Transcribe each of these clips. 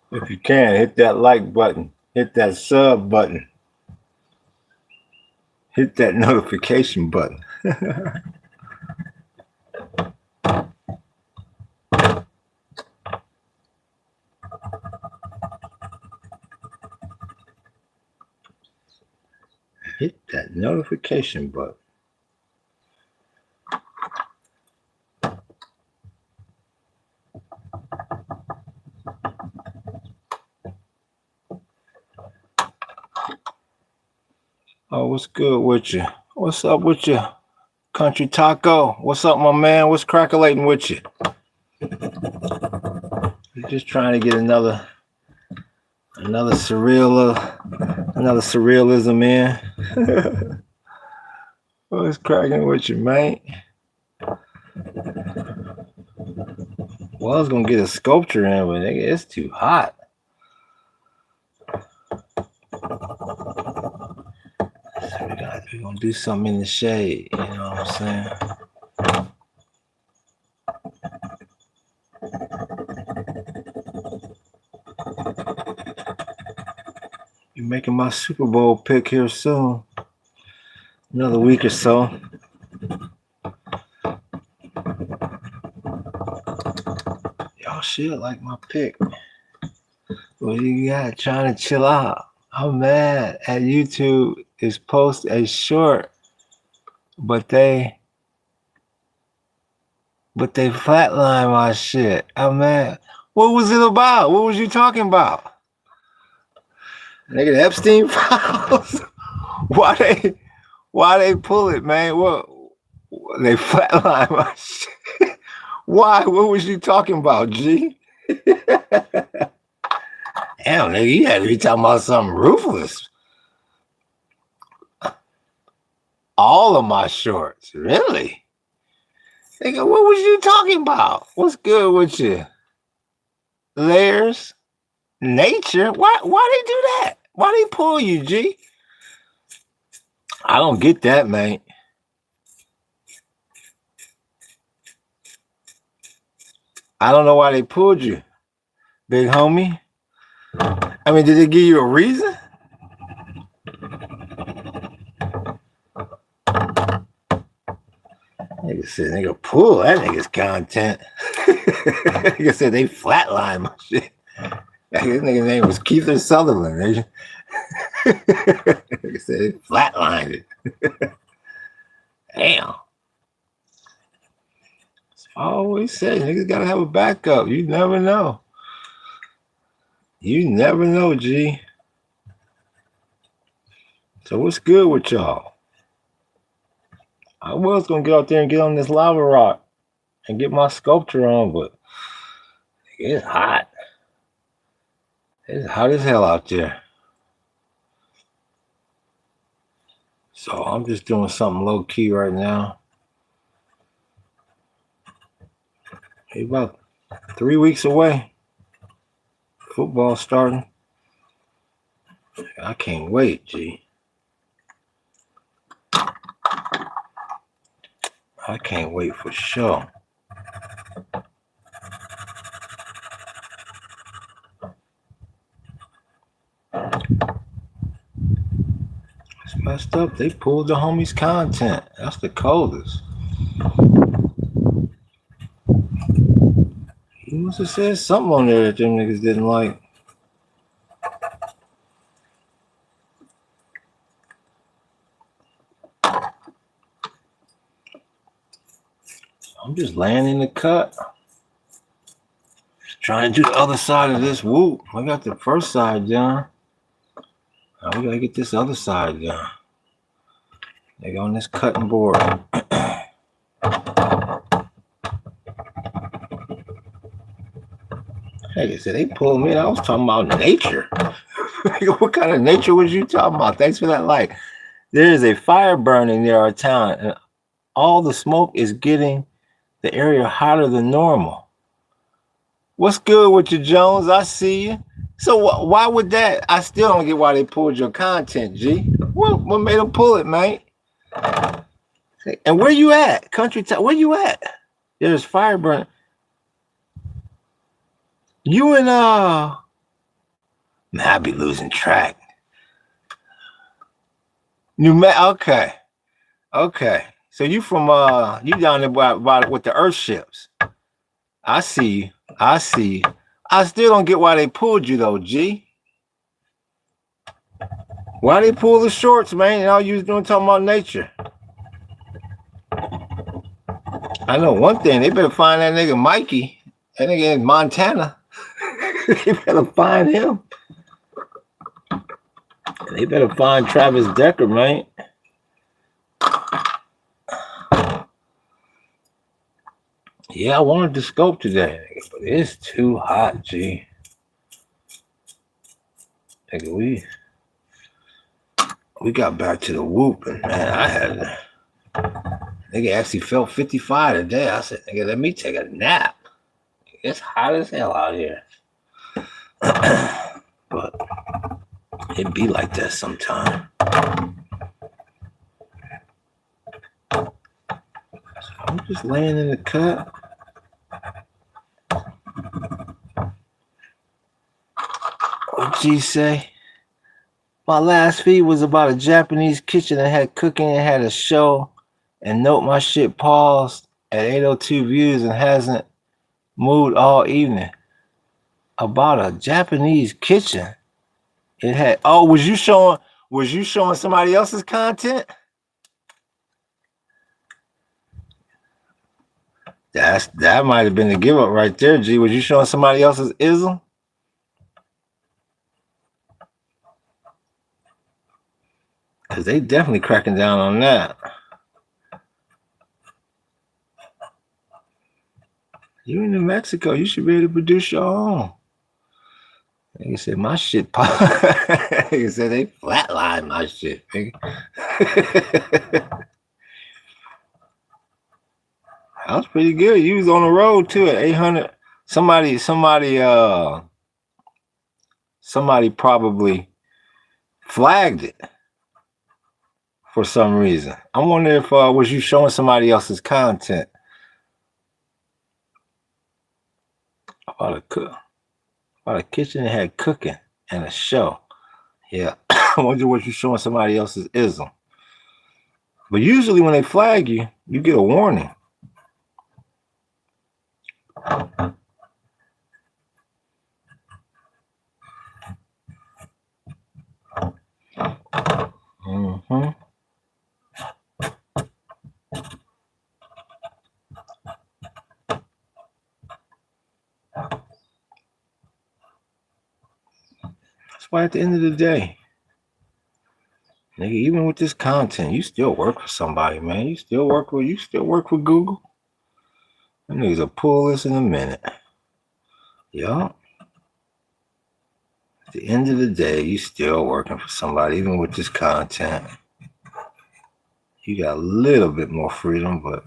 If you can, hit that like button, hit that sub button, hit that notification button. Hit that notification button. Oh, what's good with you? What's up with you, Country Taco? What's up, my man? What's crackulating with you? You're just trying to get another surrealism in. What's cracking with you, man? Well, I was gonna get a sculpture in, but it's too hot. So we're gonna do something in the shade, you know what I'm saying? You're making my Super Bowl pick here soon. Another week or so. Y'all shit like my pick. What you got? Trying to chill out. I'm mad at YouTube is post a short, but they flatline my shit. I'm mad. What was it about? What was you talking about? Nigga, the Epstein files. Why they pull it, man? What they flatline my shit. Why? What was you talking about, G? Damn, nigga, you had to be talking about something ruthless. All of my shorts, really? Nigga, what was you talking about? What's good with you? Layers? Nature? Why they do that? Why they pull you, G? I don't get that, man. I don't know why they pulled you, big homie. I mean, did they give you a reason? Nigga said, nigga, pull that nigga's content. Nigga said they flatline my shit. His nigga's name was Keith Sutherland. Nigga said they flatlined it. Damn. I always say, niggas gotta have a backup. You never know. You never know, G. So what's good with y'all? I was gonna get out there and get on this lava rock and get my sculpture on, but it's hot. It's hot as hell out there. So I'm just doing something low key right now. Maybe about 3 weeks away. Football starting. I can't wait, G. I can't wait for sure. It's messed up. They pulled the homies' content. That's the coldest. You must have said something on there that them niggas didn't like. I'm just laying in the cut. Just trying to do the other side of this whoop. I got the first side done. Now we gotta get this other side done. They go on this cutting board. Hey, I said they pulled me in. I was talking about nature. What kind of nature was you talking about? Thanks for that like. There is a fire burning near our town, and all the smoke is getting the area hotter than normal. What's good with you, Jones? I see you. So why would that? I still don't get why they pulled your content, G. What made them pull it, mate? And where you at? Country town. Where you at? There's fire burning. You and man, I be losing track. Okay. So you from you down there by with the Earth ships. I see you. I still don't get why they pulled you though, G. Why they pull the shorts, man? And all you was doing talking about nature. I know one thing, they better find that nigga Mikey. That nigga in Montana. They better find him. They better find Travis Decker, man. Yeah, I wanted to scope today, but it's too hot, G. Nigga, we got back to the whooping, man. Nigga actually felt 55 today. I said, nigga, let me take a nap. It's hot as hell out here. But it be like that sometime. So I'm just laying in the cut. What G say? My last feed was about a Japanese kitchen that had cooking and had a show. And note my shit paused at 802 views and hasn't moved all evening. About a Japanese kitchen. It had was you showing somebody else's content? That might have been the give up right there, G. Was you showing somebody else's ism? Because they definitely cracking down on that. You in New Mexico, you should be able to produce your own. He said, my shit pop. He said, they flatline my shit, nigga. That was pretty good. You was on the road too at 800. Somebody probably flagged it for some reason. I wonder if was you showing somebody else's content about a kitchen that had cooking and a show. Yeah, I wonder what you showing somebody else's ism. But usually when they flag you, you get a warning. Mm-hmm. That's why at the end of the day, nigga, even with this content, you still work for somebody, man. You still work with Google. Them niggas will pull this in a minute. Yeah. At the end of the day, you still working for somebody, even with this content. You got a little bit more freedom, but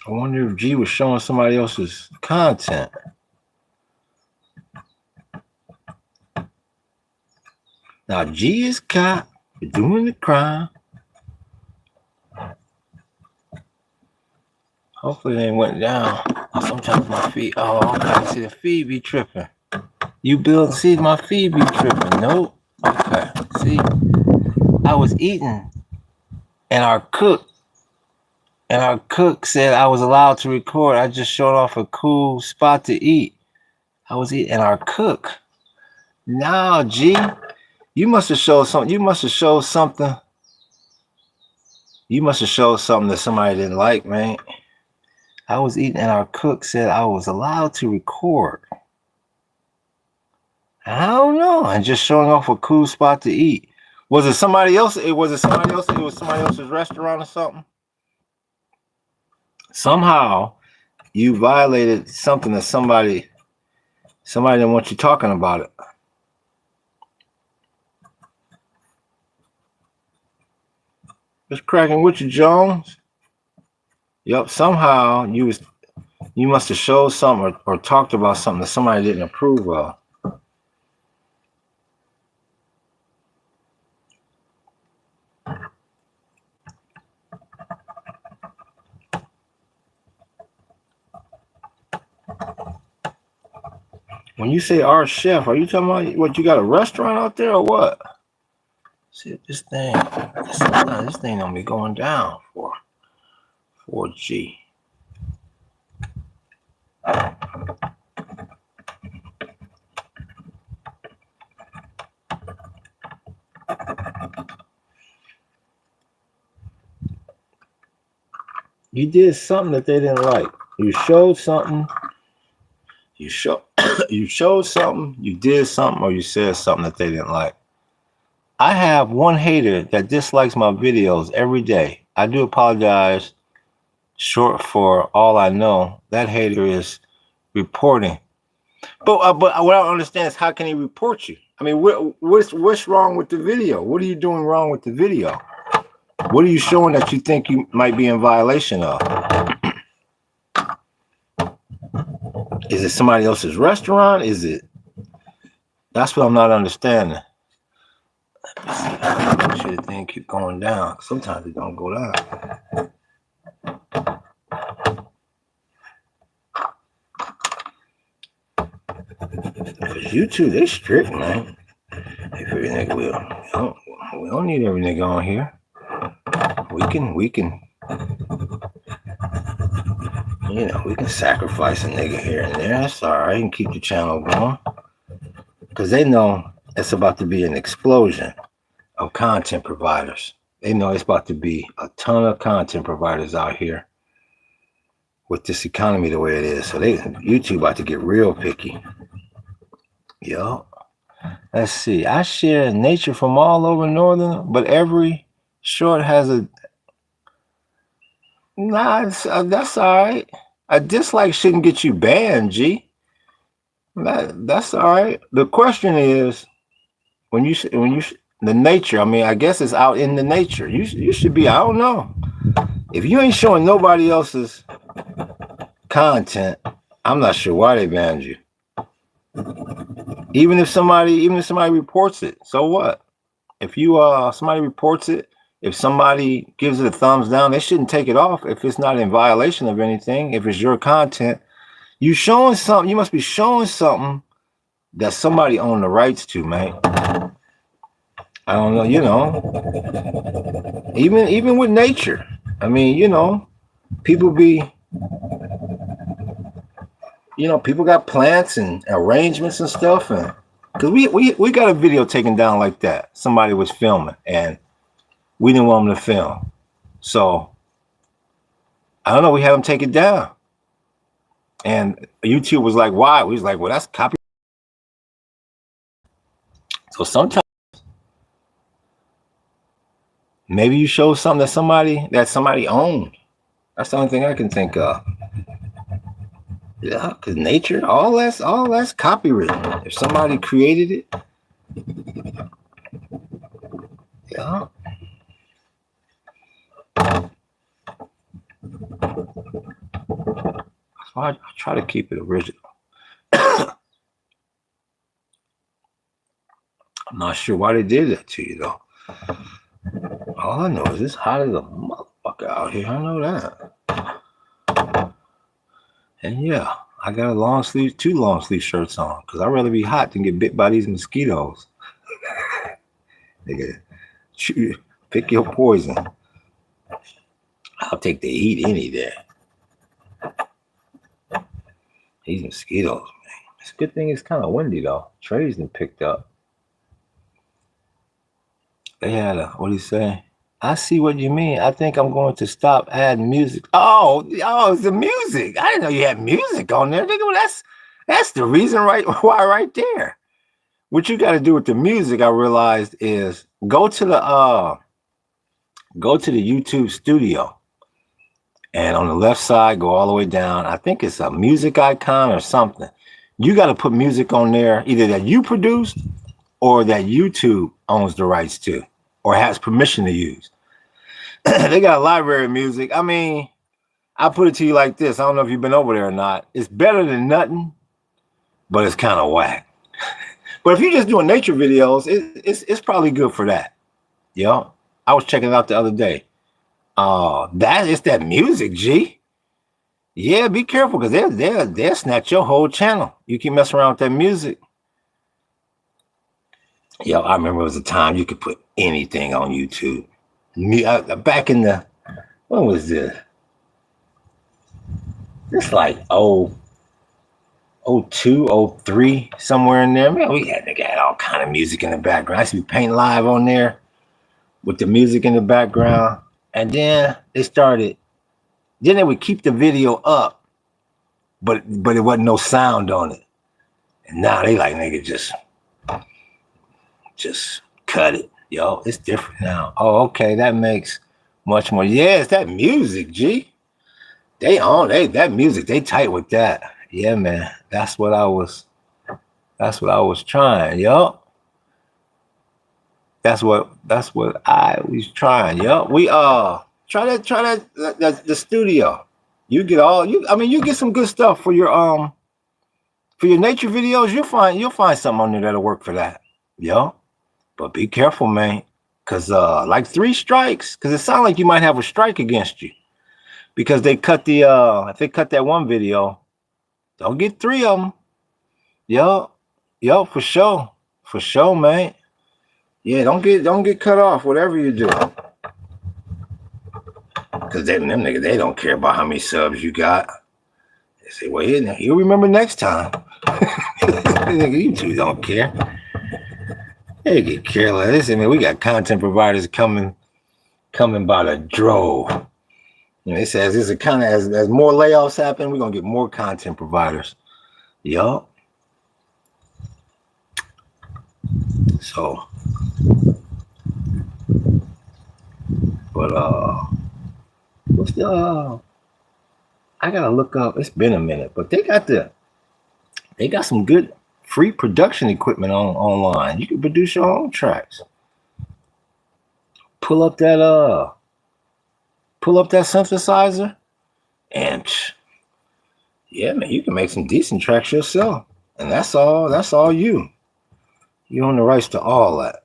I wonder if G was showing somebody else's content. Now G is caught for doing the crime. Hopefully they went down. Sometimes my feed. Oh, okay. See the feed be tripping. See my feed be tripping. Nope. Okay. See, I was eating, and our cook said I was allowed to record. I just showed off a cool spot to eat. I was eating, and our cook. Nah, G, you must have showed something. You must have showed something You must have showed something that somebody didn't like, man. I was eating and our cook said I was allowed to record. I don't know. And just showing off a cool spot to eat. Was it somebody else? It was somebody else's restaurant or something? Somehow you violated something that somebody didn't want you talking about it. It's cracking with you, Jones. Yep, somehow you must have showed something or talked about something that somebody didn't approve of. When you say our chef, are you talking about what, you got a restaurant out there or what? See this thing. This thing don't be going down for 4G. You did something that they didn't like. You showed something. You showed something. You did something, or you said something that they didn't like. I have one hater that dislikes my videos every day. I do apologize. Short for all I know, that hater is reporting. But what I don't understand is, how can he report you? I mean, what's wrong with the video? What are you doing wrong with the video? What are you showing that you think you might be in violation of? Is it somebody else's restaurant? Is it? That's what I'm not understanding. Make sure the thing keep going down. Sometimes it don't go down. YouTube, they strict, man. If every nigga we don't need every nigga on here. We can, you know, we can sacrifice a nigga here and there. That's all right, and keep the channel going. Because they know it's about to be an explosion of content providers. They know it's about to be a ton of content providers out here with this economy the way it is. So YouTube about to get real picky. Yo, let's see. I share nature from all over Northern, but every short has a. Nah, that's all right. A dislike shouldn't get you banned, G. That's all right. The question is, when you the nature. I mean, I guess it's out in the nature. You should be. I don't know. If you ain't showing nobody else's content, I'm not sure why they banned you. Even if somebody reports it, so what? If somebody reports it, if somebody gives it a thumbs down, they shouldn't take it off if it's not in violation of anything. If it's your content, you showing something, you must be showing something that somebody owned the rights to, man. I don't know, you know. Even with nature, I mean, you know, people got plants and arrangements and stuff, and because we got a video taken down like that. Somebody was filming and we didn't want them to film. So I don't know, we had them take it down. And YouTube was like, why? We was like, well, that's copy. So sometimes maybe you show something that somebody owned. That's the only thing I can think of. Yeah, because nature, all that's copywritten. If somebody created it, yeah. So I try to keep it original. I'm not sure why they did that to you, though. All I know is it's hot as a motherfucker out here. I know that. And yeah, I got two long sleeve shirts on because I'd rather be hot than get bit by these mosquitoes. Nigga, pick your poison. I'll take the heat any day. These mosquitoes, man. It's a good thing it's kind of windy though. Trees been picked up. They had what do you say? I see what you mean. I think I'm going to stop adding music. Oh, it's the music. I didn't know you had music on there. Nigga, well, that's the reason why right there. What you got to do with the music, I realized, is go to the YouTube studio, and on the left side, go all the way down. I think it's a music icon or something. You got to put music on there, either that you produced or that YouTube owns the rights to or has permission to use. They got a library of music. I mean, I put it to you like this. I don't know if you've been over there or not. It's better than nothing, but it's kind of whack. But if you're just doing nature videos, it's probably good for that. Yo, I was checking it out the other day. That is that music, G. Yeah, be careful because they'll snatch your whole channel. You keep messing around with that music. Yo, I remember it was a time you could put anything on YouTube. Back in the, when was this? It's like 02, 03, somewhere in there. Man, we had all kind of music in the background. I used to be painting live on there with the music in the background. And then then they would keep the video up, but it wasn't no sound on it. And now they like, nigga, just cut it. Yo, it's different now. Oh, okay, that makes much more. Yeah, it's that music, G. That music, they tight with that. Yeah, man. That's what I was trying, yo. That's what I was trying, yo. We try that the studio. You get some good stuff for your nature videos. You'll find something on there that'll work for that, yo. But be careful, man, because like 3 strikes, because it sounds like you might have a strike against you, because they cut if they cut that one video, don't get 3 of them. Yo, for sure, man. Yeah, don't get cut off, whatever you do, because them niggas, they don't care about how many subs you got. They say, well, you'll remember next time. You two don't care. They get careless. Listen, man, we got content providers coming by the drove. You know, it says this is kind of as more layoffs happen, we're gonna get more content providers. Yup. So, but what's the? I gotta look up. It's been a minute, but they got some good free production equipment online. You can produce your own tracks. Pull up that synthesizer, and yeah, man, you can make some decent tracks yourself. And that's all you. You own the rights to all that.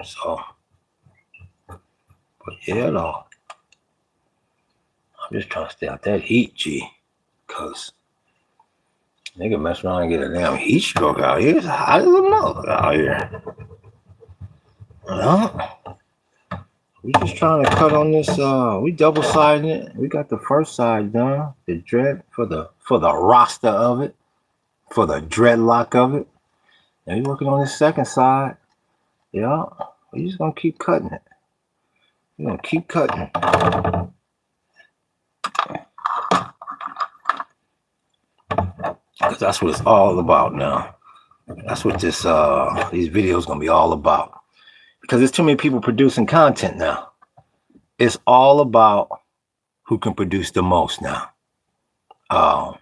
So, but yeah, though. I'm just trying to stay out that heat, G, because nigga mess around and get a damn heat stroke out here. It's hot as a mother out here. Well, we just trying to cut on this. We double siding it. We got the first side done. The dread for the roster of it, for the dreadlock of it. And we working on this second side. Yeah, we just gonna keep cutting it. We're gonna keep cutting. Because that's what it's all about now. That's what these videos gonna be all about. Because there's too many people producing content now. It's all about who can produce the most now. I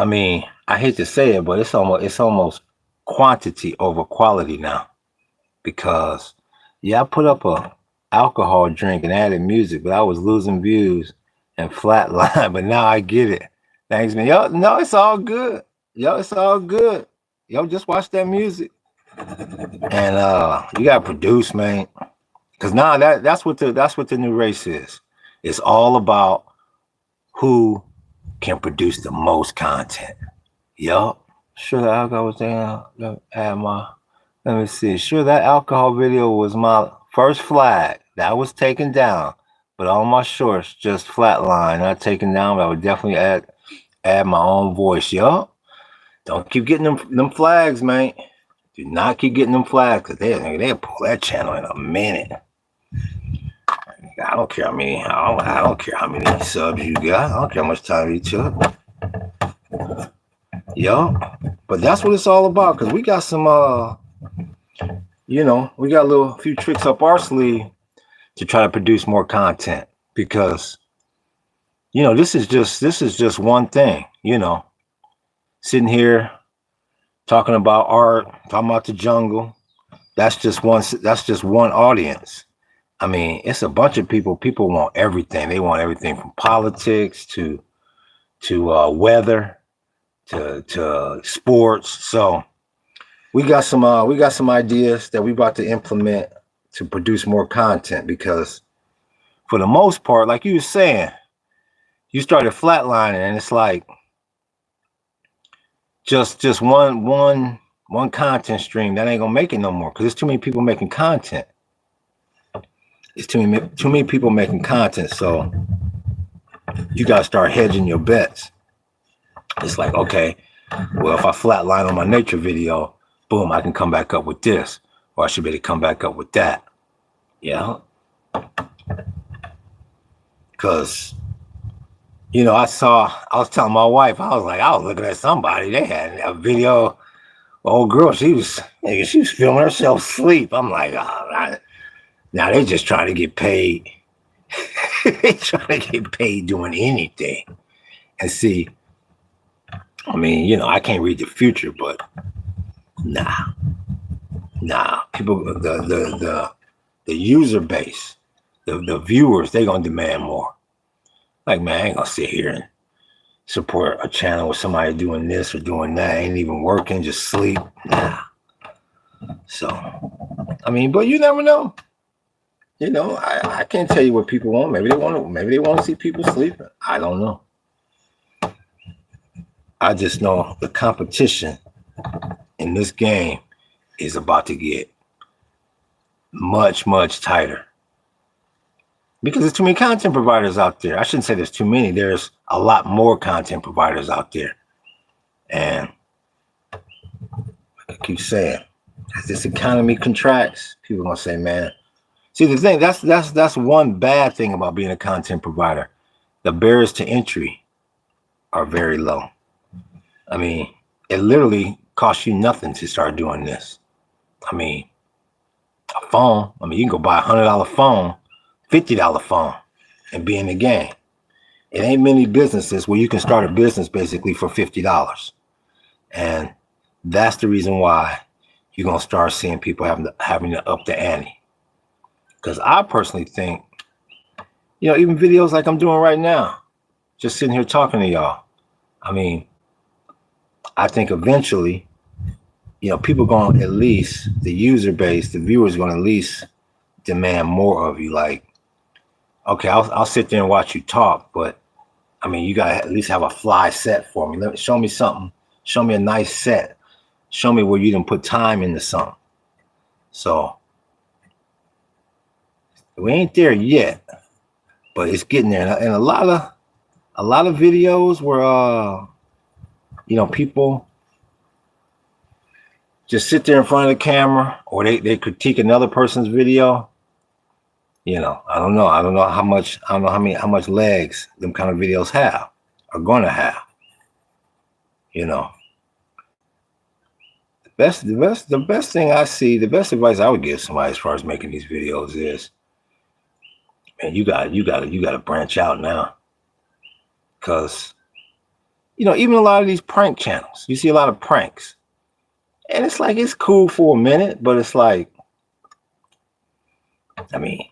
mean, I hate to say it, but it's almost quantity over quality now. Because yeah, I put up a alcohol drink and added music, but I was losing views and flatline. But now I get it. Thanks, man. Yo, no, it's all good. Yo, it's all good. Yo, just watch that music. And you gotta produce, man. Cause now that's what the new race is. It's all about who can produce the most content. Yup. Sure, that alcohol was there. Let me see. Sure, that alcohol video was my first flag. That was taken down. But all my shorts just flatline, not taken down. But I would definitely add my own voice. Yup. Don't keep getting them flags, man. Do not keep getting them flags because they'll pull that channel in a minute. I don't care how many. I don't care how many subs you got. I don't care how much time you took. Yo, but that's what it's all about. Cause we got some, we got a few tricks up our sleeve to try to produce more content. Because, this is just one thing. Sitting here talking about art, talking about the jungle. That's just one audience. I mean, it's a bunch of people. People want everything. They want everything from politics to weather to sports. So we got some ideas that we about to implement to produce more content, because for the most part, like you were saying, you started flatlining, and it's like just one content stream that ain't gonna make it no more, because there's too many people making content. It's too many people making content, so you gotta start hedging your bets. It's like, okay, well, if I flatline on my nature video, boom, I can come back up with this, or I should be able to come back up with that. Yeah, because I was telling my wife, I was looking at somebody, they had a video, old girl, she was filming herself asleep. I'm like, now they just trying to get paid. They trying to get paid doing anything. And see, I mean, I can't read the future, but nah, people, the user base, the viewers, they gonna demand more. Like, man, I ain't gonna sit here and support a channel with somebody doing this or doing that, ain't even working, just sleep. Nah. So, I mean, but you never know. I can't tell you what people want. Maybe they want to see people sleeping. I don't know. I just know the competition in this game is about to get much, much tighter. Because there's too many content providers out there. I shouldn't say there's too many. There's a lot more content providers out there. And I keep saying, as this economy contracts, people are gonna say, man. See, the thing, that's one bad thing about being a content provider. The barriers to entry are very low. I mean, it literally costs you nothing to start doing this. I mean, a phone. I mean, you can go buy a $100 phone, $50 phone, and be in the game. It ain't many businesses where you can start a business basically for $50. And that's the reason why you're gonna start seeing people having to up the ante. Because I personally think, even videos like I'm doing right now, just sitting here talking to y'all. I mean, I think eventually, people going to at least, the user base, the viewers going to at least demand more of you. Like, okay, I'll sit there and watch you talk, but I mean, you got to at least have a fly set for me. Show me something. Show me a nice set. Show me where you didn't put time into something. So we ain't there yet, but it's getting there. And a lot of videos where people just sit there in front of the camera, or they critique another person's video. I don't know. I don't know how much legs them kind of videos are going to have. The best thing I see, the best advice I would give somebody as far as making these videos is, man, you got to branch out now, because even a lot of these prank channels, you see a lot of pranks, and it's like, it's cool for a minute, but it's like, I mean,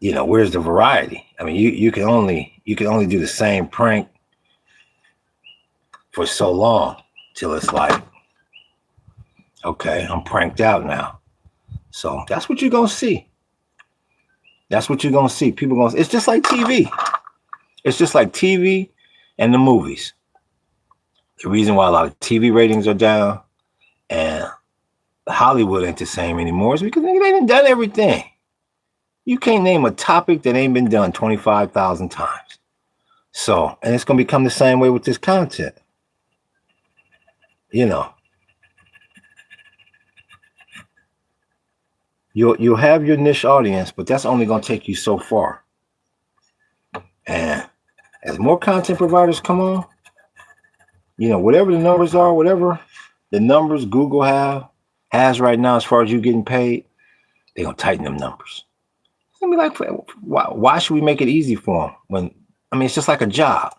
where's the variety? I mean, you can only do the same prank for so long till it's like, okay, I'm pranked out now. So that's what you're gonna see. That's what you're gonna see. It's just like TV. It's just like TV and the movies. The reason why a lot of TV ratings are down and Hollywood ain't the same anymore is because they done done everything. You can't name a topic that ain't been done 25,000 times. So, and it's gonna become the same way with this content. you'll have your niche audience, but that's only gonna take you so far. And as more content providers come on, whatever the numbers are, whatever the numbers Google has right now as far as you getting paid, they're gonna tighten them numbers. It's gonna be like, why should we make it easy for them when it's just like a job.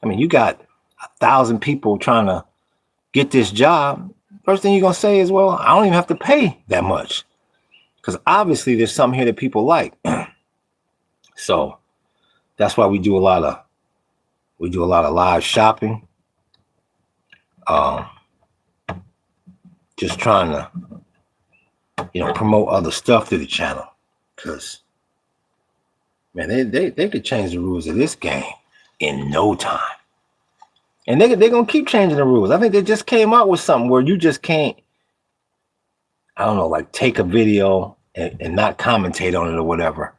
You got 1,000 people trying to get this job. First thing you're gonna say is, well, I don't even have to pay that much, because obviously there's something here that people like. So that's why we do a lot of live shopping. Just trying to promote other stuff to the channel, because man, they could change the rules of this game in no time. And they're gonna keep changing the rules. I think they just came out with something where you just can't, I don't know, like take a video and not commentate on it or whatever,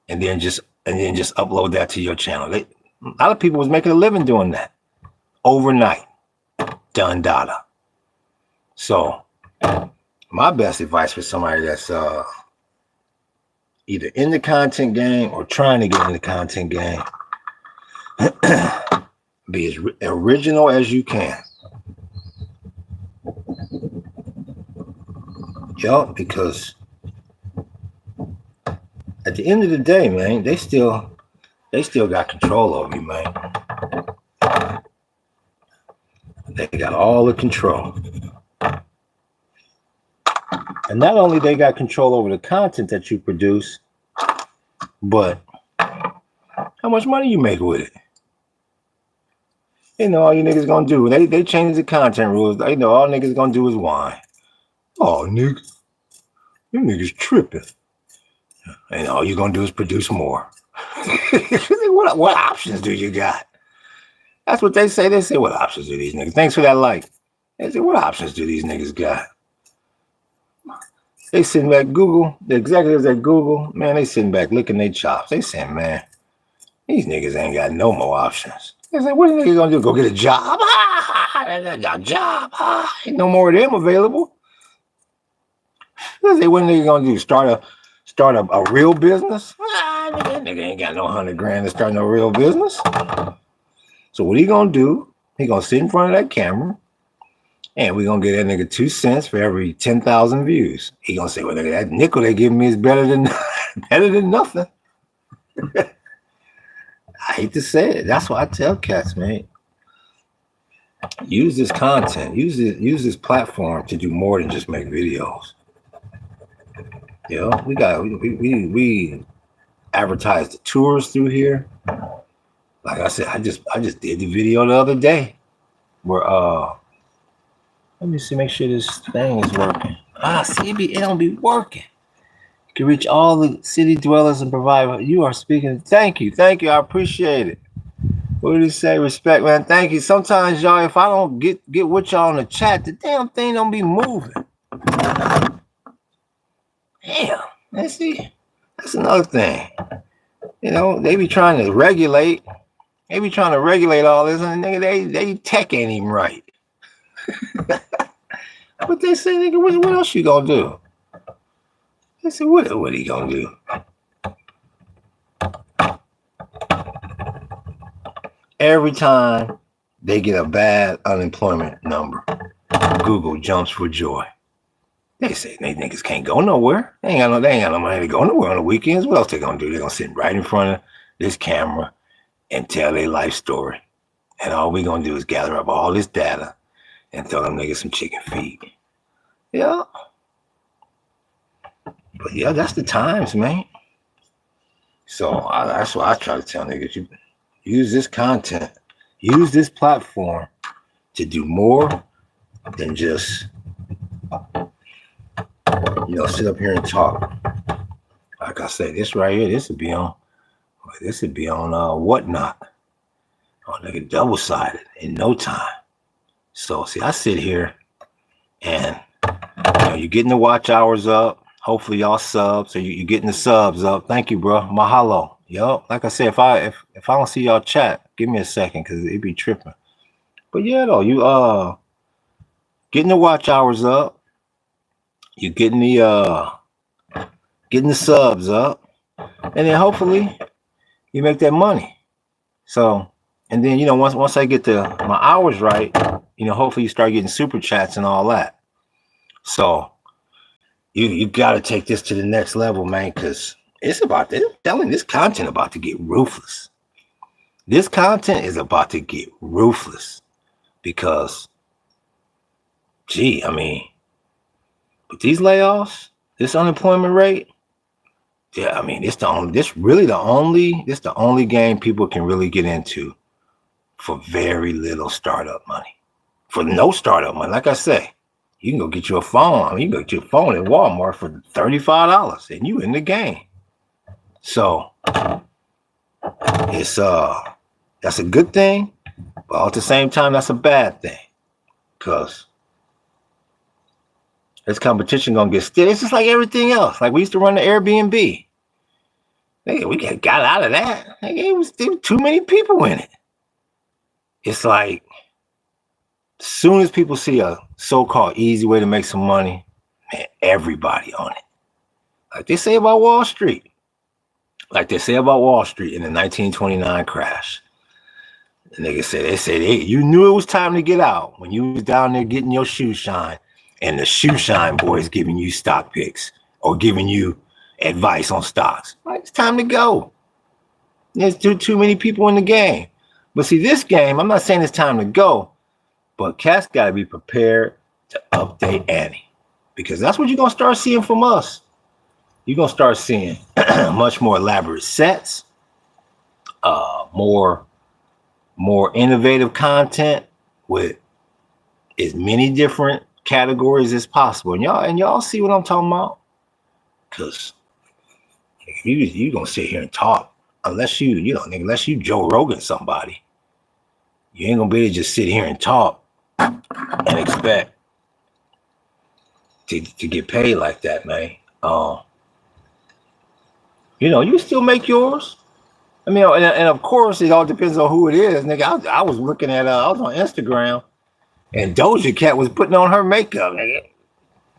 and then just upload that to your channel. A lot of people was making a living doing that overnight. Done data. So my best advice for somebody that's either in the content game or trying to get in the content game, be as original as you can. Yup, because at the end of the day, man, they still got control over you, man. They got all the control. And not only they got control over the content that you produce, but how much money you make with it. All you niggas gonna do, they change the content rules. All niggas gonna do is whine. Oh, nigga, you niggas tripping. And all you gonna do is produce more. What options do you got? That's what they say. They say, what options do these niggas? Thanks for that like. They say, what options do these niggas got? They sitting back, Google, the executives at Google, man, they sitting back licking their chops. They saying, man, these niggas ain't got no more options. They say, what are niggas gonna do? Go get a job? A job? Ain't no more of them available. They say, what are niggas gonna do? Start a real business? Nigga ain't got no $100,000 to start no real business. So what he gonna do? He gonna sit in front of that camera, and we gonna get that nigga 2 cents for every 10,000 views. He gonna say, well, nigga, that nickel they give me is better than nothing. I hate to say it. That's why I tell cats, man. Use this content. Use this platform to do more than just make videos. We advertise the tours through here. Like I said, I just did the video the other day where let me see, make sure this thing is working. It don't be working. You can reach all the city dwellers and provide. You are speaking. Thank you. I appreciate it. What did he say? Respect, man. Thank you. Sometimes, y'all, if I don't get with y'all in the chat, the damn thing don't be moving. Damn. Let's see. That's another thing. They be trying to regulate. They be trying to regulate all this, and nigga, they tech ain't even right. But they say, nigga, what else you gonna do? They say, what he gonna do? Every time they get a bad unemployment number, Google jumps for joy. They say they niggas can't go nowhere. They ain't got no money to go nowhere on the weekends. What else they gonna do? They gonna sit right in front of this camera and tell their life story. And all we gonna do is gather up all this data and throw them niggas some chicken feet. Yeah. But yeah, that's the times, man. So that's why I try to tell niggas, you use this content, use this platform to do more than just sit up here and talk. Like I said, this right here, this would be on Whatnot. Oh, nigga, double-sided in no time. So see, I sit here and you're getting the watch hours up. Hopefully y'all subs, so you're getting the subs up. Thank you, bro. Mahalo. Yo, like I said, if I don't see y'all chat, give me a second, because it be tripping. But yeah, though, you getting the watch hours up. You're getting the getting the subs up, and then hopefully you make that money. So, and then once I get my hours right, hopefully you start getting super chats and all that. So you got to take this to the next level, man, because it's about this. I'm telling this content about to get ruthless. This content is about to get ruthless because, with these layoffs, this unemployment rate, yeah, this the only game people can really get into for very little startup money. For no startup money, like I say, you can go get you a phone. You can go get your phone at Walmart for $35, and you in the game. So it's that's a good thing, but at the same time, that's a bad thing because this competition gonna get stiff. It's just like everything else. Like we used to run the Airbnb. Nigga, we got out of that. Nigga, there was too many people in it. It's like as soon as people see a so-called easy way to make some money, man, everybody on it. Like they say about Wall Street. Like they say about Wall Street in the 1929 crash. The nigga said, you knew it was time to get out when you was down there getting your shoe shine, and the shoe shine boys giving you stock picks or giving you advice on stocks. Like, it's time to go. There's too many people in the game. But see, this game, I'm not saying it's time to go, but cats got to be prepared to update ante, because that's what you're going to start seeing from us. You're going to start seeing much more elaborate sets, more innovative content with as many different categories as possible. And y'all see what I'm talking about? Because you gonna sit here and talk unless unless you Joe Rogan somebody. You ain't gonna be able to just sit here and talk and expect to get paid like that, man. You still make yours. And of course, it all depends on who it is, nigga. I was looking at, I was on Instagram, and Doja Cat was putting on her makeup, nigga.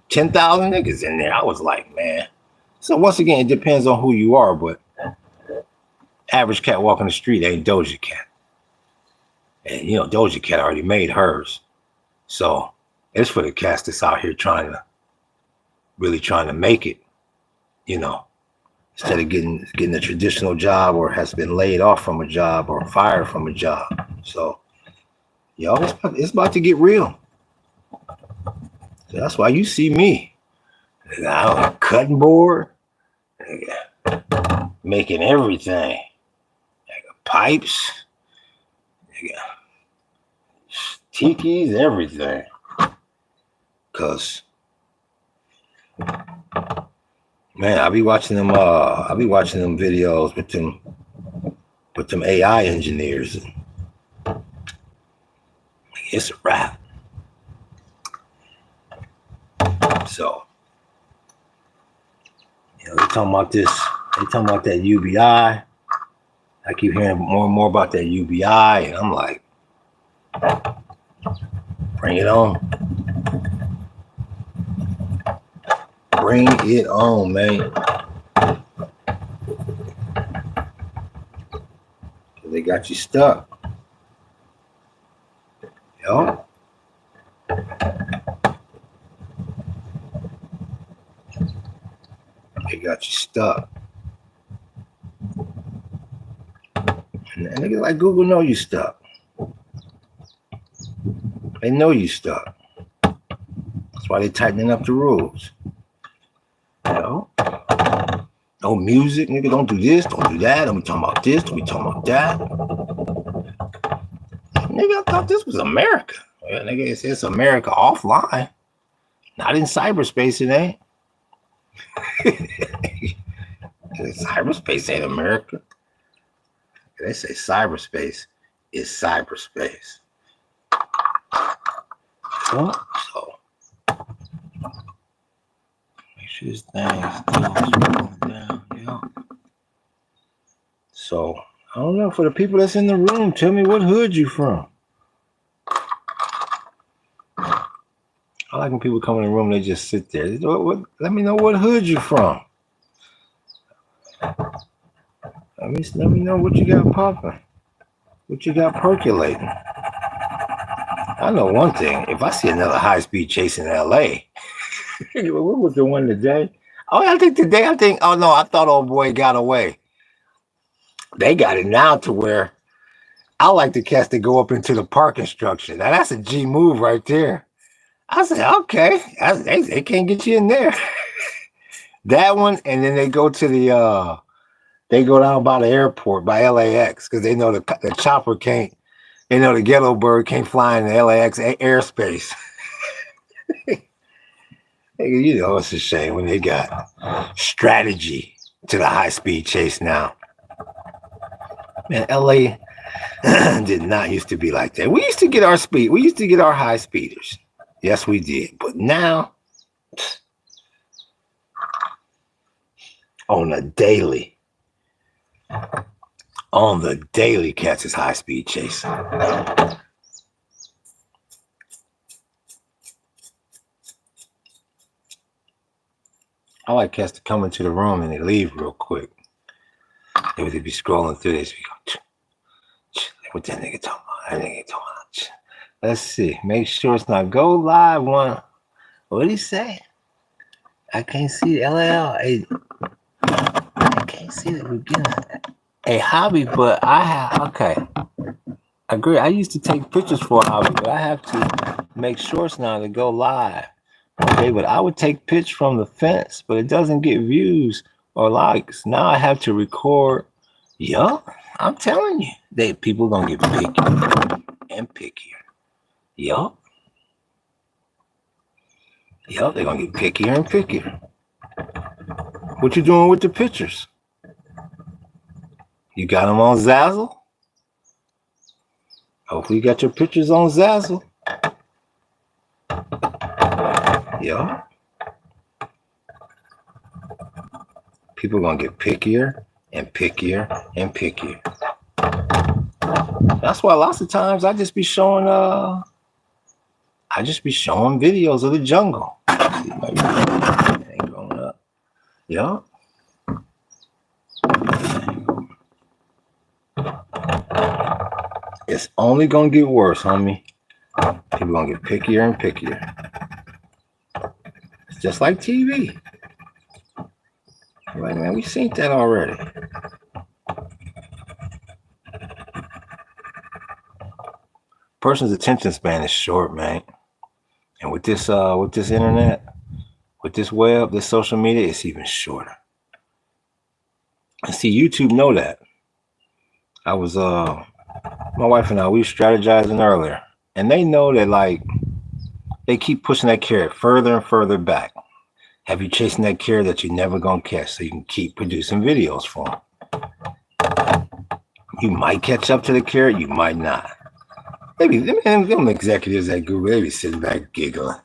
10,000 niggas in there. I was like, man. So once again, it depends on who you are, but average cat walking the street ain't Doja Cat. And, Doja Cat already made hers. So it's for the cats that's out here really trying to make it, instead of getting a traditional job or has been laid off from a job or fired from a job. So, it's about to get real. So that's why you see me. I'm a cutting board, making everything. Pipes, tikis, everything. Cause man, I be watching them videos with them AI engineers. It's a wrap. So, they talking about this. They talking about that UBI. I keep hearing more and more about that UBI, and I'm like, bring it on. Bring it on, man. They got you stuck. They got you stuck. And niggas like Google know you stuck. They know you stuck. That's why they tightening up the rules. No music, nigga. Don't do this. Don't do that. Don't be talking about this. Don't be talking about that. Nigga, I thought this was America. Yeah, nigga, it's America offline. Not in cyberspace, it ain't. Cyberspace ain't America. They say cyberspace is cyberspace. So make sure this thing is down. So I don't know, for the people that's in the room, tell me what hood you from. I like when people come in the room, they just sit there. Let me know what hood you from. Let me know what you got popping. What you got percolating. I know one thing. If I see another high-speed chase in LA, what was the one today? Oh, I think, oh no, I thought old boy got away. They got it now to where I like the cats that go up into the parking structure. Now that's a G move right there. I said, okay, they can't get you in there. That one, and then they go to the they go down by the airport by LAX because they know the chopper can't. They know the ghetto bird can't fly in the LAX airspace. You know, it's a shame when they got strategy to the high-speed chase now. Man, LA did not used to be like that. We used to get our speed. We used to get our high speeders. Yes, we did. But now, on the daily, cats is high-speed chase. I like cats to come into the room and they leave real quick. They would be scrolling through this. We go, what that nigga talking about? That nigga talking about. Let's see. Make sure it's not go live one. What did he say? I can't see LL. I can't see the beginning. A hobby, but I have, okay. I agree. I used to take pictures for a hobby, but I have to make shorts now to go live. Okay, but I would take pictures from the fence, but it doesn't get views or likes. Now I have to record. Yup, I'm telling you, people gonna get pickier and pickier. Yup, they're gonna get pickier and pickier. What you doing with the pictures? You got them on Zazzle? Hopefully you got your pictures on Zazzle. Yeah. People gonna get pickier and pickier and pickier. That's why lots of times I just be showing videos of the jungle. Ain't going up. Yeah. It's only gonna get worse, homie. People gonna get pickier and pickier. It's just like TV. Like, man, we've seen that already. Person's attention span is short, man. And with this internet, with this web, this social media, it's even shorter. And see, YouTube know that. I was my wife and I, we were strategizing earlier, and they know that, like, they keep pushing that carrot further and further back. Have you chasing that carrot that you're never gonna catch, so you can keep producing videos for them? You might catch up to the carrot, you might not. Maybe them executives at Google, they be sitting back giggling.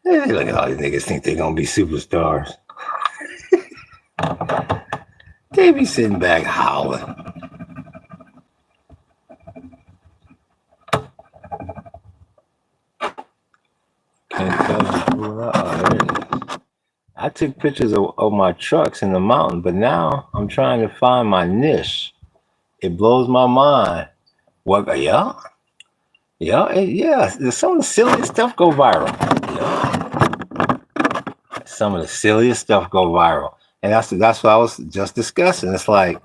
They look at all these niggas think they're gonna be superstars. They be sitting back howling. Can't tell. Oh, there it is. I took pictures of my trucks in the mountain, but now I'm trying to find my niche. It blows my mind. What? Yeah. Some of the silliest stuff go viral. Yeah. Some of the silliest stuff go viral, and that's what I was just discussing. It's like,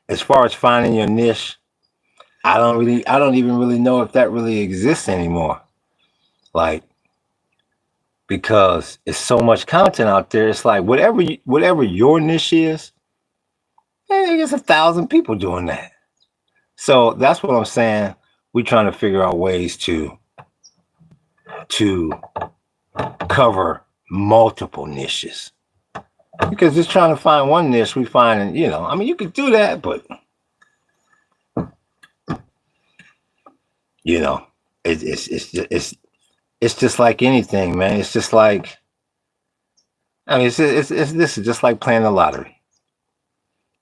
as far as finding your niche, I don't even really know if that really exists anymore. Like, because it's so much content out there. It's like whatever your niche is, there's 1,000 people doing that. So that's what I'm saying. We're trying to figure out ways to cover multiple niches. Because just trying to find one niche, we find, you could do that, but it's just like anything, man. It's just like, this is just like playing the lottery.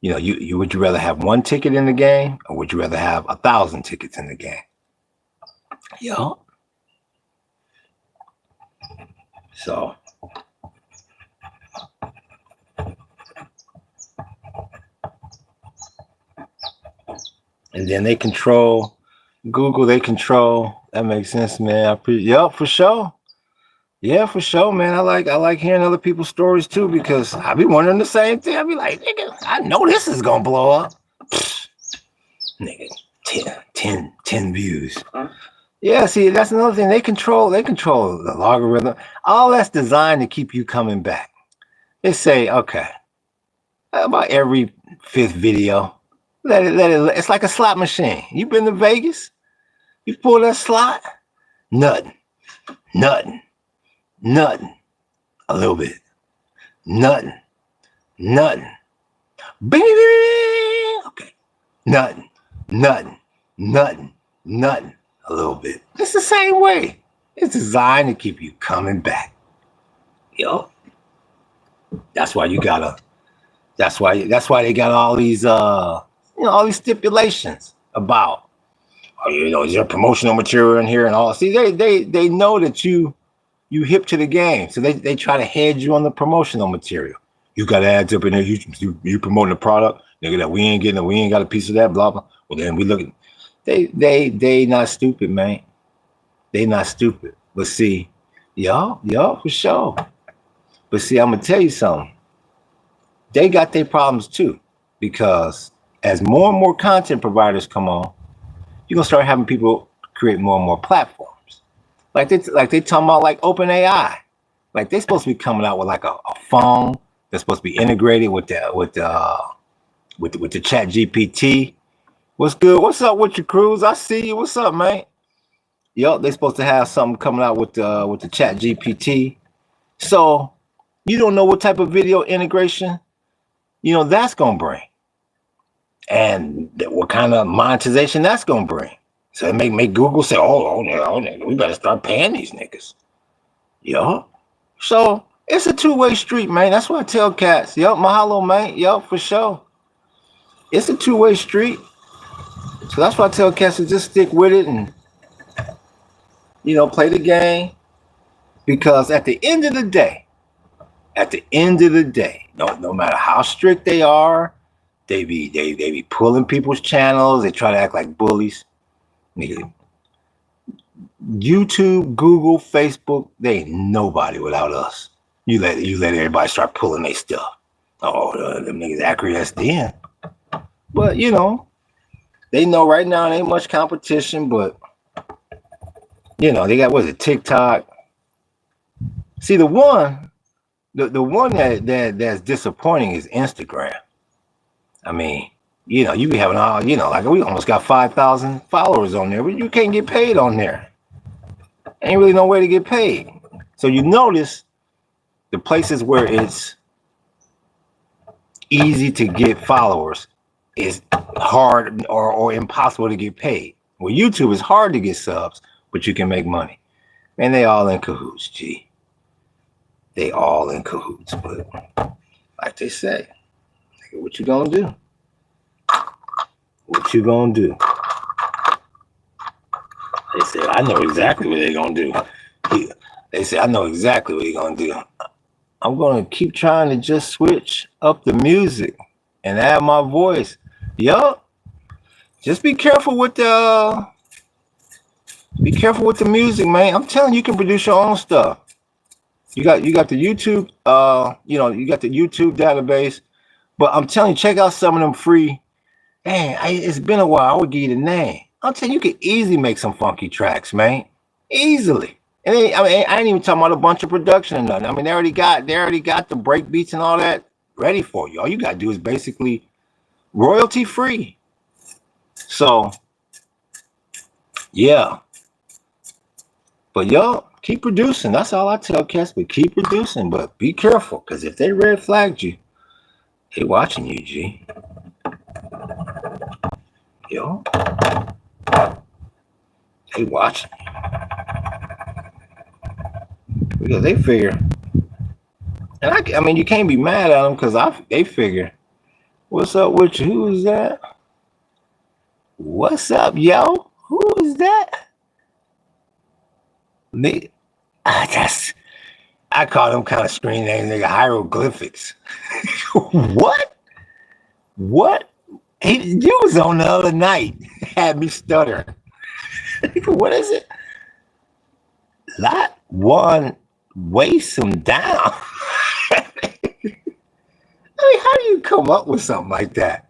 You would you rather have one ticket in the game, or would you rather have 1,000 tickets in the game? Yeah. So And then they control Google. They control. That makes sense, man. Yep, for sure. Yeah, for sure, man. I like hearing other people's stories too, because I be wondering the same thing. I be like, nigga, I know this is gonna blow up. Pfft, nigga, 10 views. Yeah, see, that's another thing. They control the logarithm. All that's designed to keep you coming back. They say, okay, about every 5th video, let it. It's like a slot machine. You been to Vegas? You pull that slot, nothing. A little bit. Nothing. Bing, okay. Nothing. A little bit. It's the same way. It's designed to keep you coming back. Yo. That's why they got all these all these stipulations about, is there promotional material in here and all. See, they know that you hip to the game, so they try to hedge you on the promotional material. You got ads up in there. You promoting the product, nigga. That we ain't got a piece of that. Blah blah. Well, then we look at they not stupid, man. They not stupid. But see, y'all for sure. But see, I'm gonna tell you something. They got their problems too, because as more and more content providers come on, you're gonna start having people create more and more platforms. Like they talking about like OpenAI. Like they're supposed to be coming out with like a phone that's supposed to be integrated with the Chat GPT. What's good? What's up with your crews? I see you. What's up, man? Yup, they're supposed to have something coming out with the Chat GPT. So you don't know what type of video integration that's gonna bring, and what kind of monetization that's gonna bring. So it make Google say, oh, we better start paying these niggas. Yup. So it's a two-way street, man. That's what I tell cats. Yup, mahalo, man. Yup, for sure. It's a two-way street. So that's why I tell cats to just stick with it and play the game. Because at the end of the day, no matter how strict they are, they be pulling people's channels. They try to act like bullies. Nigga, YouTube, Google, Facebook, they ain't nobody without us. You let everybody start pulling their stuff. Oh, them niggas acquiesced then. But they know right now there ain't much competition, but they got, what is it, TikTok? See, the one that's disappointing is Instagram. I mean, you be having all, like we almost got 5,000 followers on there, but you can't get paid on there. Ain't really no way to get paid. So you notice the places where it's easy to get followers is hard or impossible to get paid. Well, YouTube is hard to get subs, but you can make money. And they all in cahoots, G. They all in cahoots, but like they say, what you gonna do? What you gonna do? They say, I know exactly what they're gonna do. They say, I know exactly what you're gonna do. I'm gonna keep trying to just switch up the music and add my voice. Yup. Just be careful with the music, man. I'm telling you, you can produce your own stuff. You got the YouTube, you got the YouTube database, but I'm telling you, check out some of them free. Man, it's been a while. I would give you the name. I'm telling you, you could easily make some funky tracks, man. Easily. And I ain't even talking about a bunch of production and nothing. I mean, they already got the break beats and all that ready for you. All you gotta do is basically royalty free. So yeah. But y'all keep producing. That's all I tell cats. But keep producing. But be careful, because if they red flagged you, they watching you, G. Yo, they watching you. Because they figure, and I mean, you can't be mad at them, because they figure, what's up with you? Who is that? What's up, yo? Who is that? I call them kind of screen names, nigga, hieroglyphics. What? You was on the other night. Had me stuttering. What is it? Lot one weighs him down. How do you come up with something like that?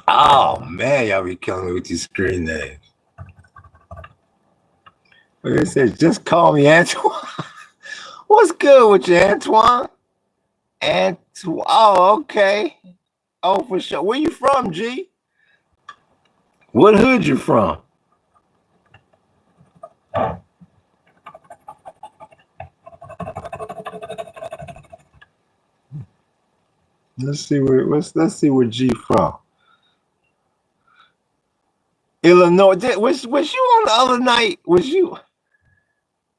Oh man, y'all be killing me with these screen names. Like I said, just call me Antoine. What's good with you, Antoine? Oh, okay. Oh, for sure. Where you from, G? What hood you from? Let's see where G from. Illinois. Was you on the other night? Was you?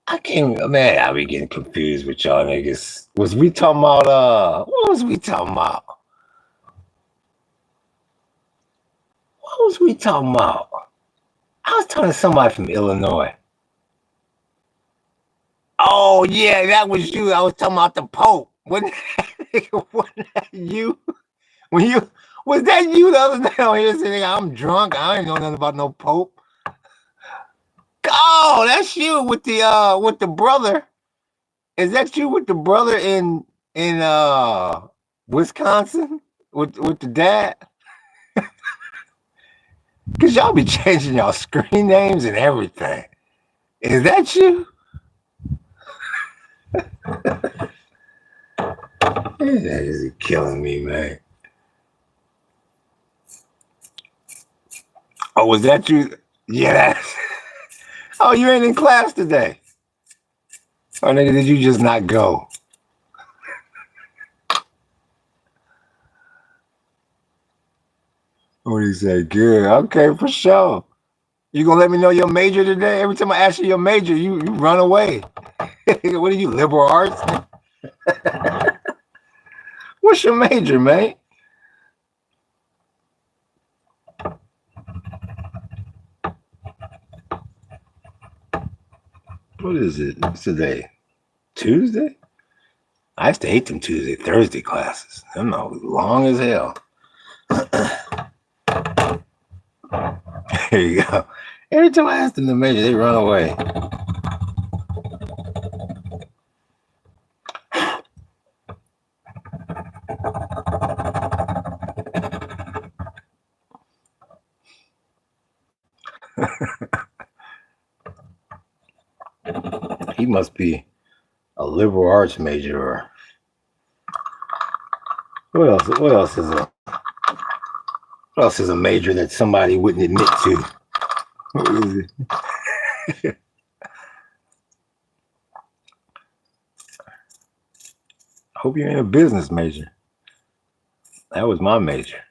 I can't, man. I be getting confused with y'all niggas. Was we talking about? What was we talking about? What was we talking about? I was talking to somebody from Illinois. Oh yeah, that was you. I was talking about the Pope. Wasn't that you? Was that you the other night on here saying I'm drunk? I ain't know nothing about no Pope. Oh, that's you with the brother. Is that you with the brother in Wisconsin with the dad? Cause y'all be changing y'all screen names and everything. Is that you? That is killing me, man. Oh, was that you? Yeah, that's. Oh, you ain't in class today. Oh, nigga, did you just not go? What do you say? Good. Okay, for sure. You gonna let me know your major today? Every time I ask you your major, you run away. What are you, liberal arts? What's your major, man? What is it today? Tuesday? I used to hate them Tuesday, Thursday classes. Them are long as hell. There you go. Every time I ask them the major, they run away. He must be a liberal arts major or what else is a major that somebody wouldn't admit to? What is it? I hope you ain't a business major. That was my major.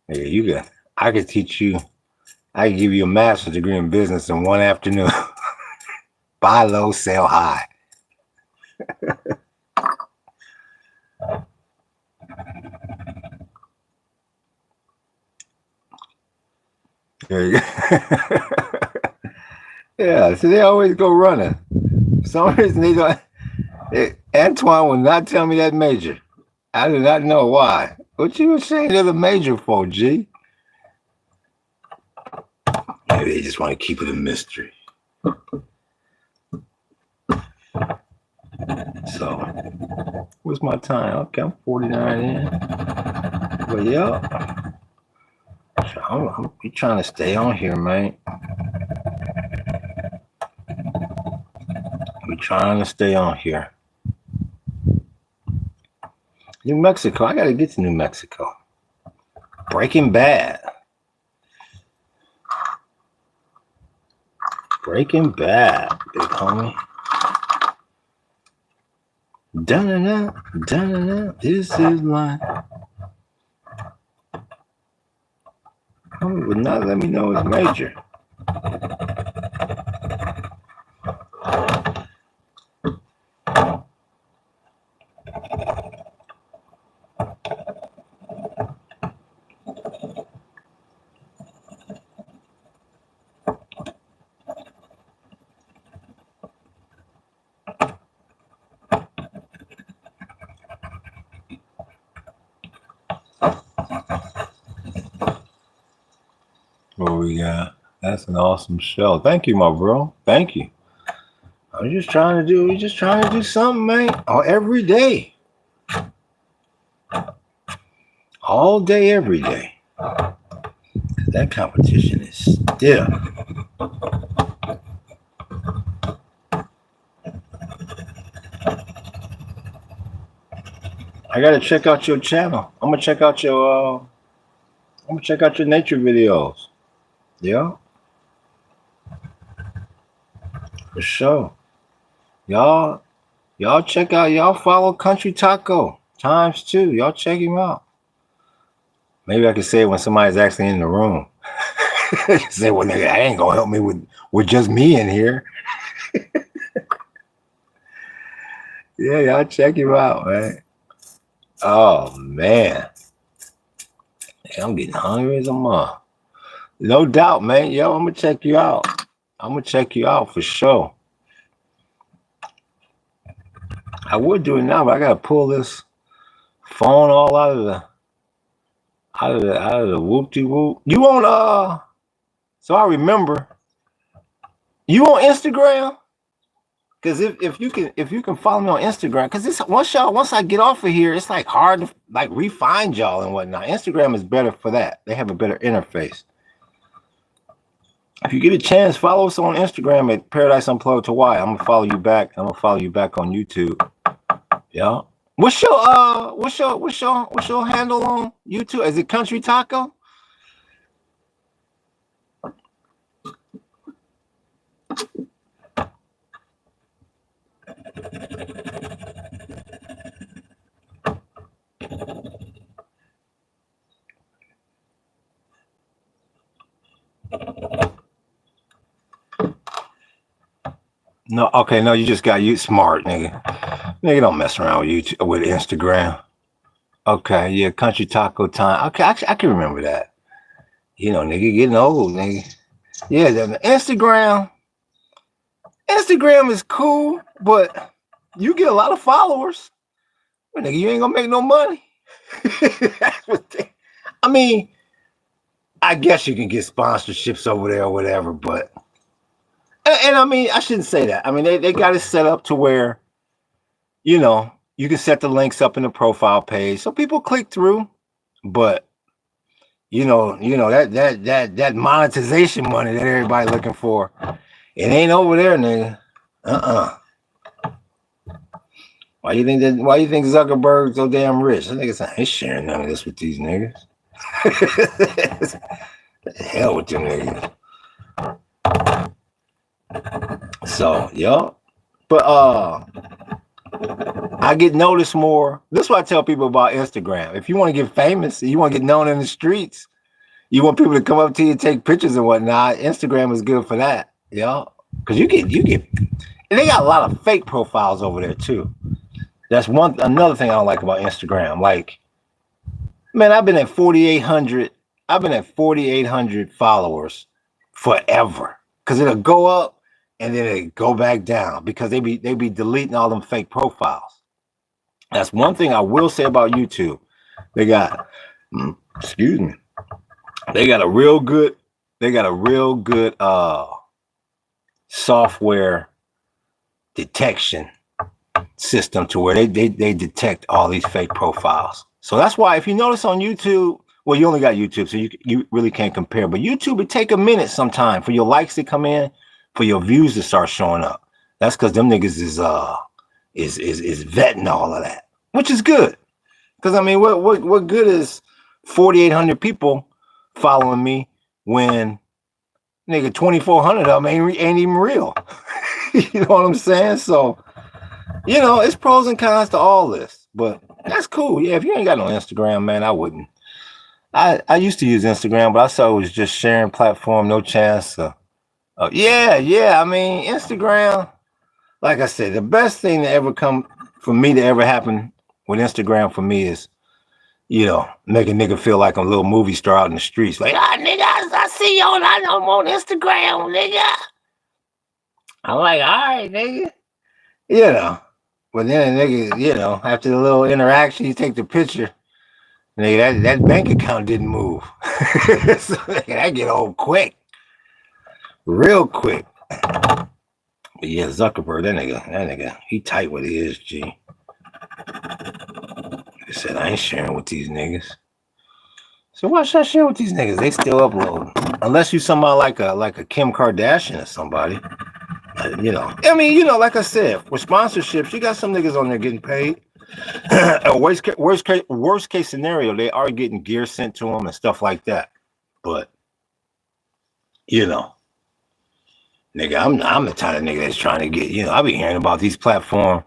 Hey, I could teach you, I could give you a master's degree in business in one afternoon. Buy low, sell high. There you go. Yeah, so they always go running. For some reason they don't. Antoine will not tell me that major. I do not know why. What you ashamed of the major for, G? Maybe they just want to keep it a mystery. So, what's my time? Okay, I'm 49 in. But yeah, I'm trying to stay on here, man. We're trying to stay on here. New Mexico. I got to get to New Mexico. Breaking Bad. Breaking Bad, big homie. Da-na-na, da-na-na, this is mine. Homie would not let me know it's major. we got. That's an awesome show. Thank you, my bro. Thank you. We're just trying to do something, man. Every day. All day, every day. That competition is stiff. I gotta check out your channel. I'm gonna check out your nature videos. Yeah. For sure. Y'all check out, y'all follow Country Taco ×2. Y'all check him out. Maybe I could say it when somebody's actually in the room. Say, well, nigga, I ain't gonna help me with just me in here. Yeah, y'all check him out, man. Oh man. Yeah, I'm getting hungry as a mother. No doubt, man. Yo, I'm gonna check you out. I'm gonna check you out for sure. I would do it now, but I gotta pull this phone all out of the whoop-de-whoop. You on so I remember you on Instagram? Because if you can follow me on Instagram, because this once I get off of here, it's like hard to like re-find y'all and whatnot. Instagram is better for that. They have a better interface. If you get a chance, follow us on Instagram at Paradise Unplugged Hawaii. I'm gonna follow you back. I'm gonna follow you back on YouTube. Yeah. What's your handle on YouTube? Is it Country Taco? No, okay, no, you just got you smart, nigga. Nigga, don't mess around with YouTube with Instagram. Okay, yeah, Country Taco Time. Okay, I can remember that. You know, nigga, getting old, nigga. Yeah, the Instagram is cool, but you get a lot of followers. But nigga, you ain't gonna make no money. I mean, I guess you can get sponsorships over there or whatever, but and I mean, I shouldn't say that. I mean, they got it set up to where, you know, you can set the links up in the profile page so people click through, but you know that monetization money that everybody looking for, it ain't over there, nigga. Why you think Zuckerberg's so damn rich? I think it's ain't sharing none of this with these niggas. The hell with them niggas. So, yo. But I get noticed more. This is what I tell people about Instagram. If you want to get famous, you want to get known in the streets, you want people to come up to you, take pictures and whatnot, Instagram is good for that, yo. Because you get and they got a lot of fake profiles over there too. That's another thing I don't like about Instagram. Like, man, I've been at 4,800 followers forever. Because it'll go up and then it go back down because they be deleting all them fake profiles. That's one thing I will say about YouTube. They got they got a real good software detection system to where they detect all these fake profiles. So that's why if you notice on YouTube, well, you only got YouTube, so you really can't compare. But YouTube, it take a minute sometime for your likes to come in, for your views to start showing up. That's because them niggas is vetting all of that, which is good. Because I mean, what good is 4,800 people following me when nigga 2,400 of them ain't even real? You know what I'm saying? So, you know, it's pros and cons to all this, but that's cool. Yeah, if you ain't got no Instagram, man, I wouldn't. I used to use Instagram, but I saw it was just sharing platform, no chance. Yeah. I mean, Instagram, like I said, the best thing to ever come for me to ever happen with Instagram for me is, you know, make a nigga feel like I'm a little movie star out in the streets. Like, nigga, I see you I'm on Instagram, nigga. I'm like, all right, nigga. You know, but then a nigga, you know, after the little interaction, you take the picture. Nigga, that bank account didn't move. So, nigga, that get old quick. Real quick. But yeah, Zuckerberg, that nigga, he tight with his G. He said, I ain't sharing with these niggas. So why should I share with these niggas? They still uploading. Unless you somebody like a Kim Kardashian or somebody. You know. I mean, you know, like I said, with sponsorships, you got some niggas on there getting paid. Worst case scenario, they are getting gear sent to them and stuff like that. But you know, nigga, I'm the type of nigga that's trying to get. You know, I be hearing about these platforms.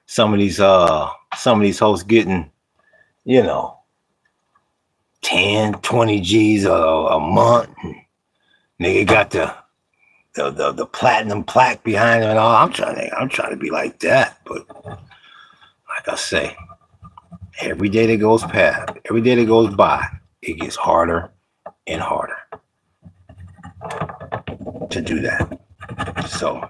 Some of these hosts getting, you know, 10, 20 G's a month. Nigga got the platinum plaque behind him and all. I'm trying to be like that, but like I say, every day that goes by, it gets harder and harder to do that. So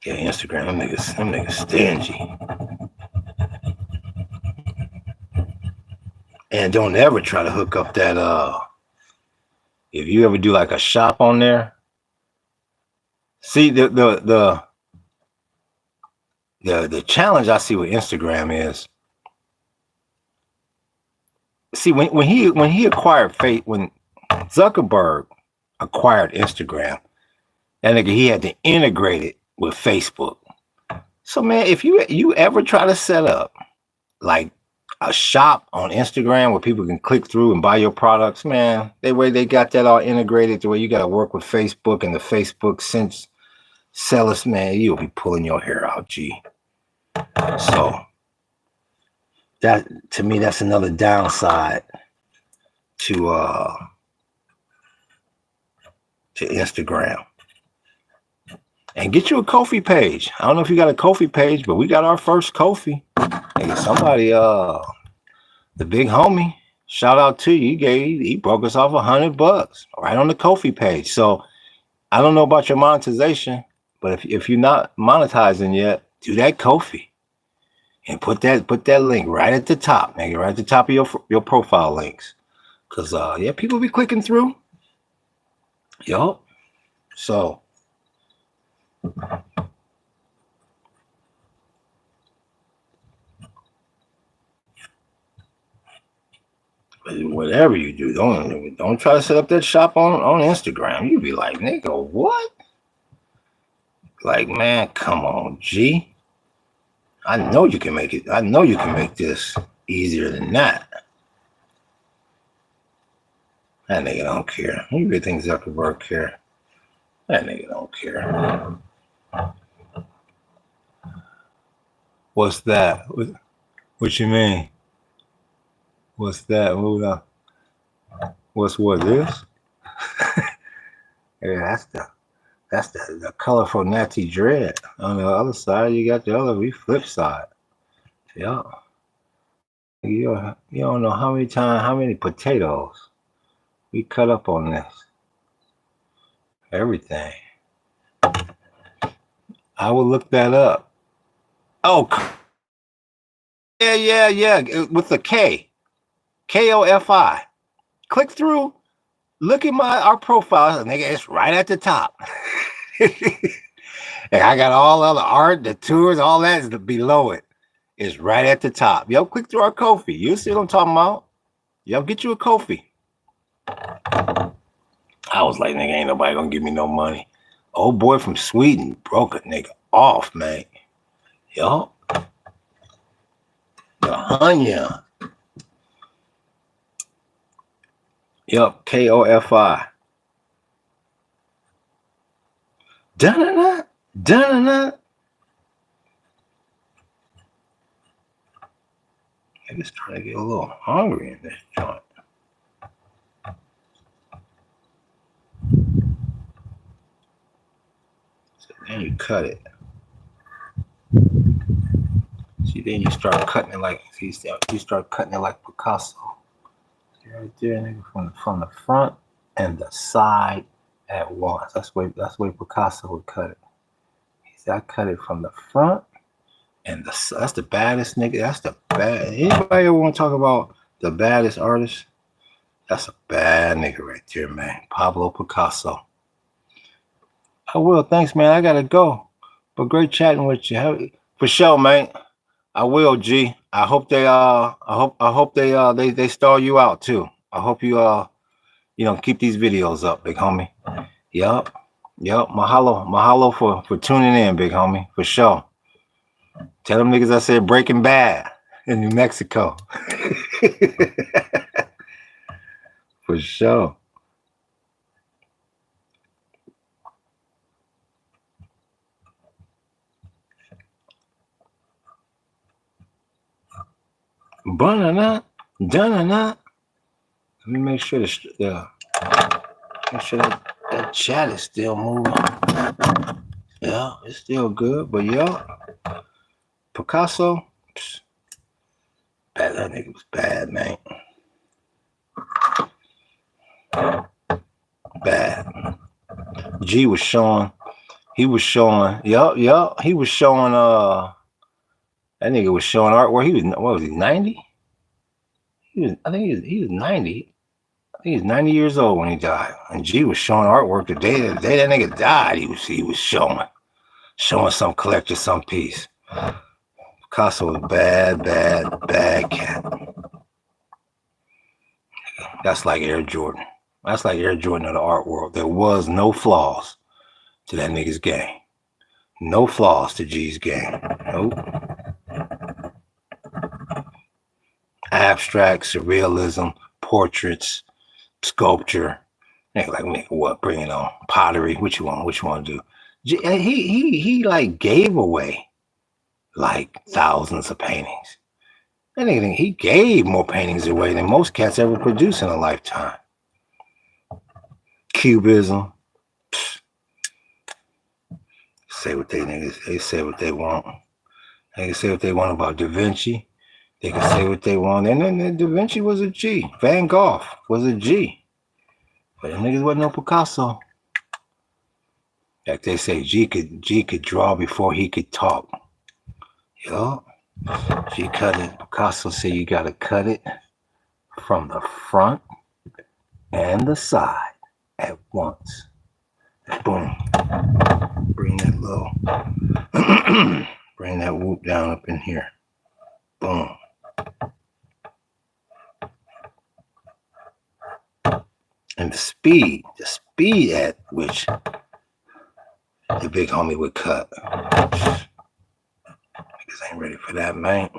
yeah, Instagram, them niggas stingy. And don't ever try to hook up that if you ever do like a shop on there. See the challenge I see with Instagram is, see when he acquired when Zuckerberg acquired Instagram, that nigga, he had to integrate it with Facebook. So man, if you ever try to set up like a shop on Instagram where people can click through and buy your products, man, they got that all integrated to where you got to work with Facebook and the Facebook sellers, man, you'll be pulling your hair out, G. So that, to me, that's another downside to Instagram. And get you a Ko-fi page. I don't know if you got a Ko-fi page, but we got our first Ko-fi. Hey, somebody, the big homie, shout out to you. He broke us off $100 right on the Ko-fi page. So I don't know about your monetization, but if you're not monetizing yet, do that Ko-fi and put that link right at the top, nigga, right at the top of your profile links. Cause yeah, people be clicking through. Yup. So whatever you do, don't try to set up that shop on Instagram. You be like, nigga, what? Like, man, come on, G. I know you can make it. I know you can make this easier than that. That nigga don't care. You really think Zuckerberg care? That nigga don't care. What's that? What you mean? What's that? What's this? Yeah, that's the colorful natty dread. On the other side, you got the other flip side. Yeah. You don't know how many potatoes we cut up on this. Everything. I will look that up. Oh, yeah. With the K. Kofi. Click through. Look at our profile. Nigga, it's right at the top. And I got all other art, the tours, all that is below it. It's right at the top. Yo, click through our Ko-fi. You see what I'm talking about? Yo, get you a Ko-fi. I was like, nigga, ain't nobody gonna give me no money. Old boy from Sweden broke a nigga off, man. Yo. Hawaiian. Yup, Kofi. Dun-na-na. I'm just trying to get a little hungry in this joint. So then you cut it. See, then you start cutting it like Picasso. See right there, nigga, from the front and the side at once. That's the way Picasso would cut it. See, I cut it from the front, and that's the baddest nigga. That's the bad. Anybody ever want to talk about the baddest artist? That's a bad nigga right there, man. Pablo Picasso. I will. Thanks, man. I gotta go. But great chatting with you. For sure, man. I will, G. I hope they they stall you out too. I hope you keep these videos up, big homie. Yup. Mahalo for tuning in, big homie. For sure. Tell them niggas I said Breaking Bad in New Mexico. For sure. Banana. Let me make sure that chat is still moving. Yeah, it's still good, but Picasso, bad. That nigga was bad, man. Bad. G was showing. He was showing. Yup. He was showing. That nigga was showing artwork. He was. What was he? 90. I think he was 90. I think he was 90 years old when he died. And G was showing artwork the day that nigga died. He was showing some collector some piece. Picasso was bad cat. That's like Air Jordan. That's like Air Jordan of the art world. There was no flaws to that nigga's game. No flaws to G's game. Nope. Abstract, surrealism, portraits, sculpture. Nigga, what? Bring it on. Pottery. What you want to do? He like gave away like thousands of paintings. That nigga, he gave more paintings away than most cats ever produce in a lifetime. Cubism. Say what they say what they want. They can say what they want about Da Vinci. They can say what they want. And then Da Vinci was a G. Van Gogh was a G. But the niggas wasn't no Picasso. Like they say, G could draw before he could talk. Yo. G cut it. Picasso said you gotta cut it from the front and the side at once. Boom. Bring that low. Bring that whoop down up in here. Boom. And the speed at which the big homie would cut. Niggas ain't ready for that, man.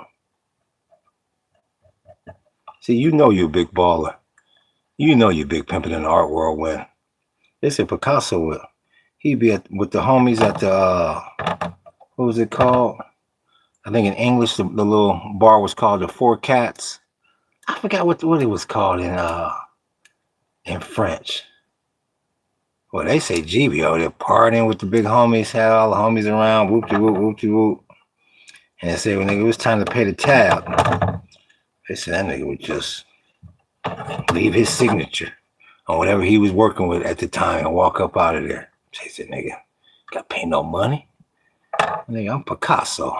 See, you know you a big baller. You know you big pimping in the art world when they said Picasso he'd be with the homies at the what was it called? I think in English the little bar was called the Four Cats. I forgot what it was called in French. Well, they say GB over there partying with the big homies, had all the homies around, whoop-de-whoop. And they said when it was time to pay the tab, they said that nigga would just leave his signature on whatever he was working with at the time and walk up out of there. They said, nigga, gotta pay no money. Nigga, I'm Picasso.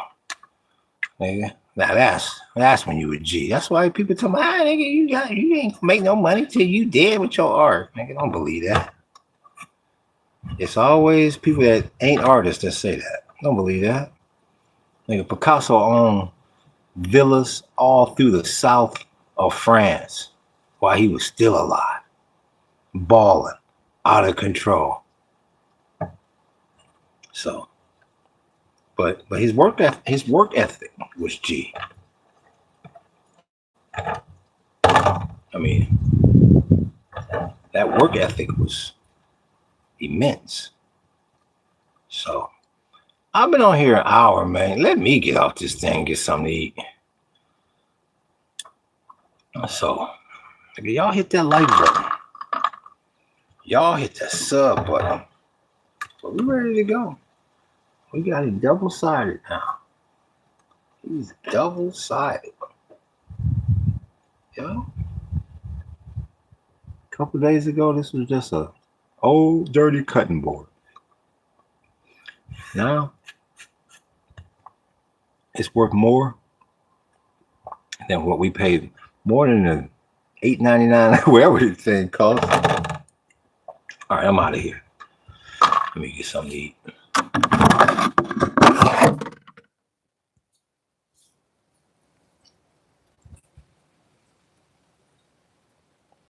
Nigga. Now that's when you a G. That's why people tell me, nigga, you ain't make no money till you dead with your art. Nigga, don't believe that. It's always people that ain't artists that say that. Don't believe that. Nigga, Picasso owned villas all through the south of France while he was still alive. Balling. Out of control. So, but his work ethic was G. I mean, that work ethic was immense. So, I've been on here an hour, man. Let me get off this thing and get something to eat. So, y'all hit that like button. Y'all hit that sub button. But we ready to go. We got it double-sided now. He's double-sided. Yo. A couple days ago, this was just a old dirty cutting board. Now, it's worth more than what we paid, more than the $8.99, whatever this thing costs. All right, I'm out of here. Let me get something to eat.